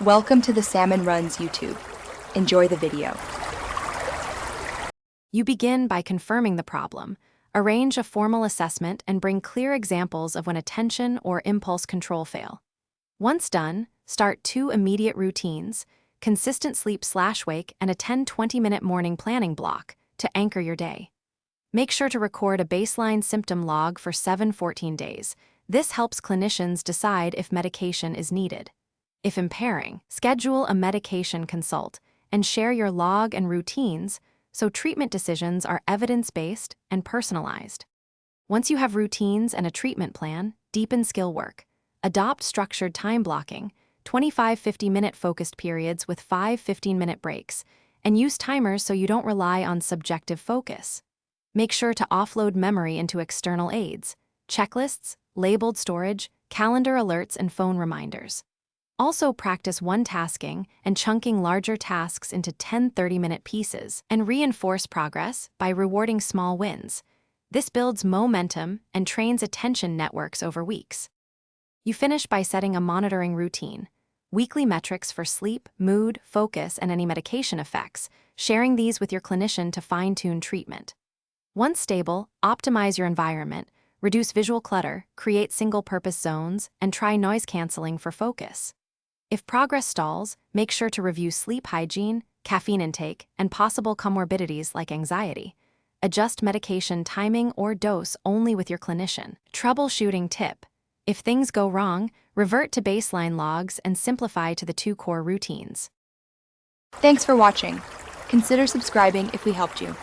Welcome to the Salmon Runs YouTube. Enjoy the video. You begin by confirming the problem, arrange a formal assessment, and bring clear examples of when attention or impulse control fail. Once done, start 2 immediate routines, consistent sleep/wake, and a 10-20-minute morning planning block to anchor your day. Make sure to record a baseline symptom log for 7-14 days. This helps clinicians decide if medication is needed. If impairing, schedule a medication consult and share your log and routines so treatment decisions are evidence-based and personalized. Once you have routines and a treatment plan, deepen skill work. Adopt structured time blocking, 25-50-minute focused periods with 5 15-minute breaks, and use timers so you don't rely on subjective focus. Make sure to offload memory into external aids, checklists, labeled storage, calendar alerts, and phone reminders. Also practice one-tasking and chunking larger tasks into 10-30-minute pieces, and reinforce progress by rewarding small wins. This builds momentum and trains attention networks over weeks. You finish by setting a monitoring routine, weekly metrics for sleep, mood, focus, and any medication effects, sharing these with your clinician to fine-tune treatment. Once stable, optimize your environment, reduce visual clutter, create single-purpose zones, and try noise canceling for focus. If progress stalls, make sure to review sleep hygiene, caffeine intake, and possible comorbidities like anxiety. Adjust medication timing or dose only with your clinician. Troubleshooting tip: if things go wrong, revert to baseline logs and simplify to the 2 core routines. Thanks for watching. Consider subscribing if we helped you.